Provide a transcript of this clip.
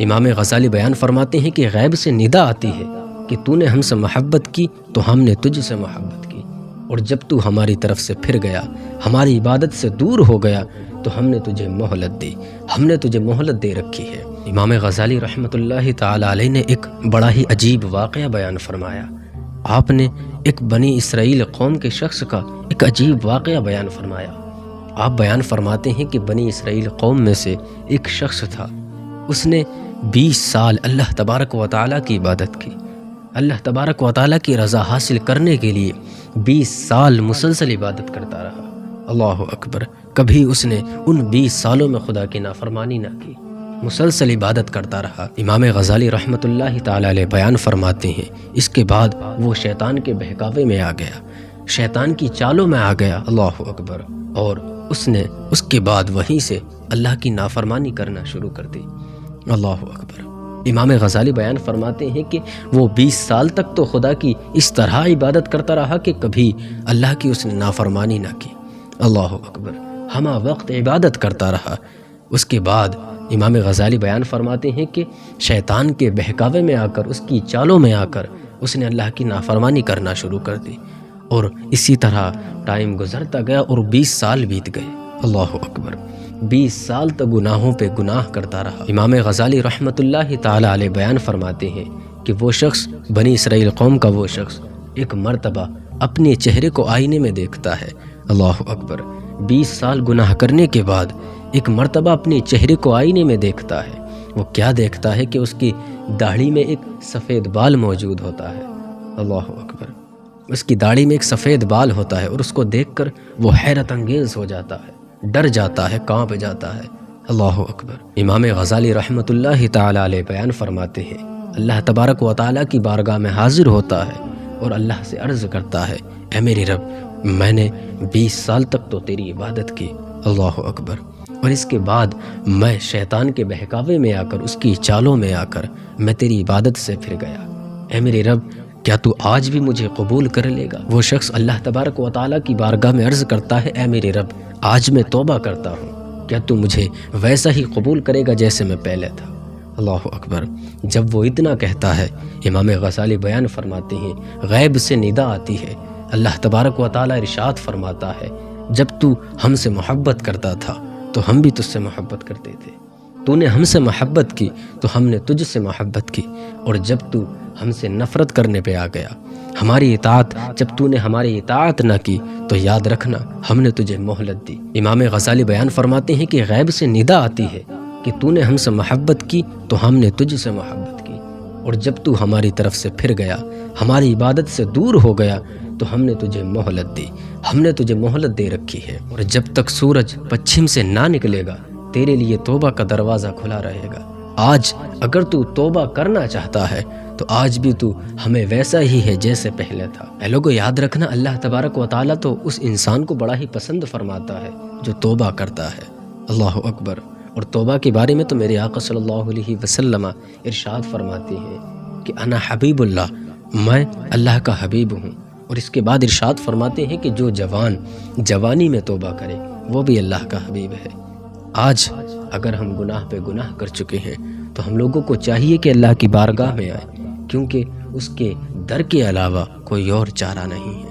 امام غزالی بیان فرماتے ہیں کہ غیب سے ندا آتی ہے کہ تو نے ہم سے محبت کی تو ہم نے تجھ سے محبت کی، اور جب تو ہماری طرف سے پھر گیا، ہماری عبادت سے دور ہو گیا تو ہم نے تجھے مہلت دی، ہم نے تجھے مہلت دے رکھی ہے۔ امام غزالی رحمۃ اللہ تعالی علیہ نے ایک بڑا ہی عجیب واقعہ بیان فرمایا۔ آپ نے ایک بنی اسرائیل قوم کے شخص کا ایک عجیب واقعہ بیان فرمایا۔ آپ بیان فرماتے ہیں کہ بنی اسرائیل قوم میں سے ایک شخص تھا، اس نے 20 سال اللہ تبارک و تعالیٰ کی عبادت کی، اللہ تبارک و تعالیٰ کی رضا حاصل کرنے کے لیے 20 سال مسلسل عبادت کرتا رہا۔ اللہ اکبر! کبھی اس نے ان 20 سالوں میں خدا کی نافرمانی نہ کی، مسلسل عبادت کرتا رہا۔ امام غزالی رحمۃ اللہ تعالی علیہ بیان فرماتے ہیں اس کے بعد وہ شیطان کے بہکاوے میں آ گیا، شیطان کی چالوں میں آ گیا۔ اللہ اکبر! اور اس نے اس کے بعد وہیں سے اللہ کی نافرمانی کرنا شروع کر دی۔ اللہ اکبر! امام غزالی بیان فرماتے ہیں کہ وہ 20 سال تک تو خدا کی اس طرح عبادت کرتا رہا کہ کبھی اللہ کی اس نے نافرمانی نہ کی۔ اللہ اکبر! ہمہ وقت عبادت کرتا رہا۔ اس کے بعد امام غزالی بیان فرماتے ہیں کہ شیطان کے بہکاوے میں آ کر، اس کی چالوں میں آ کر اس نے اللہ کی نافرمانی کرنا شروع کر دی، اور اسی طرح ٹائم گزرتا گیا اور 20 سال بیت گئے۔ اللہ اکبر! 20 سال تک گناہوں پہ گناہ کرتا رہا۔ امام غزالی رحمۃ اللہ تعالی علیہ بیان فرماتے ہیں کہ وہ شخص، بنی اسرائیل قوم کا وہ شخص، ایک مرتبہ اپنے چہرے کو آئینے میں دیکھتا ہے۔ اللہ اکبر! 20 سال گناہ کرنے کے بعد ایک مرتبہ اپنے چہرے کو آئینے میں دیکھتا ہے۔ وہ کیا دیکھتا ہے کہ اس کی داڑھی میں ایک سفید بال موجود ہوتا ہے۔ اللہ اکبر! اس کی داڑھی میں ایک سفید بال ہوتا ہے، اور اس کو دیکھ کر وہ حیرت انگیز ہو جاتا ہے، ڈر جاتا ہے، کانپ جاتا ہے۔ اللہ اکبر! امام غزالی رحمۃ اللہ تعالی علیہ بیان فرماتے ہیں اللہ تبارک و تعالیٰ کی بارگاہ میں حاضر ہوتا ہے اور اللہ سے عرض کرتا ہے، اے میرے رب، میں نے 20 سال تک تو تیری عبادت کی۔ اللہ اکبر! اور اس کے بعد میں شیطان کے بہکاوے میں آ کر، اس کی چالوں میں آ کر میں تیری عبادت سے پھر گیا۔ اے میرے رب، کیا تو آج بھی مجھے قبول کر لے گا؟ وہ شخص اللہ تبارک و تعالیٰ کی بارگاہ میں عرض کرتا ہے، اے میرے رب، آج میں توبہ کرتا ہوں، کیا تو مجھے ویسا ہی قبول کرے گا جیسے میں پہلے تھا؟ اللہ اکبر! جب وہ اتنا کہتا ہے، امام غزالی بیان فرماتے ہیں غیب سے ندا آتی ہے، اللہ تبارک و تعالیٰ ارشاد فرماتا ہے، جب تو ہم سے محبت کرتا تھا تو ہم بھی تجھ سے محبت کرتے تھے، تو نے ہم سے محبت کی تو ہم نے تجھ سے محبت کی، اور جب تو ہم سے نفرت کرنے پہ آ گیا، ہماری اطاعت، جب تو نے ہماری اطاعت نہ کی تو یاد رکھنا ہم نے تجھے مہلت دی۔ امام غزالی بیان فرماتے ہیں کہ غیب سے ندا آتی ہے کہ تو نے ہم سے محبت کی تو ہم نے تجھ سے محبت کی، اور جب تو ہماری طرف سے پھر گیا، ہماری عبادت سے دور ہو گیا تو ہم نے تجھے مہلت دی، ہم نے تجھے مہلت دے رکھی ہے، اور جب تک سورج پچھم سے نہ نکلے گا تیرے لیے توبہ کا دروازہ کھلا رہے گا۔ آج اگر تو توبہ کرنا چاہتا ہے تو آج بھی تو ہمیں ویسا ہی ہے جیسے پہلے تھا۔ اے لوگو، یاد رکھنا اللہ تبارک و تعالیٰ تو اس انسان کو بڑا ہی پسند فرماتا ہے جو توبہ کرتا ہے۔ اللہ اکبر! اور توبہ کے بارے میں تو میرے آقا صلی اللہ علیہ وسلم ارشاد فرماتے ہیں کہ انا حبیب اللہ، میں اللہ کا حبیب ہوں، اور اس کے بعد ارشاد فرماتے ہیں کہ جو جوان جوانی میں توبہ کرے وہ بھی اللہ کا حبیب ہے۔ آج اگر ہم گناہ پہ گناہ کر چکے ہیں تو ہم لوگوں کو چاہیے کہ اللہ کی بارگاہ میں آئیں، کیونکہ اس کے در کے علاوہ کوئی اور چارہ نہیں ہے۔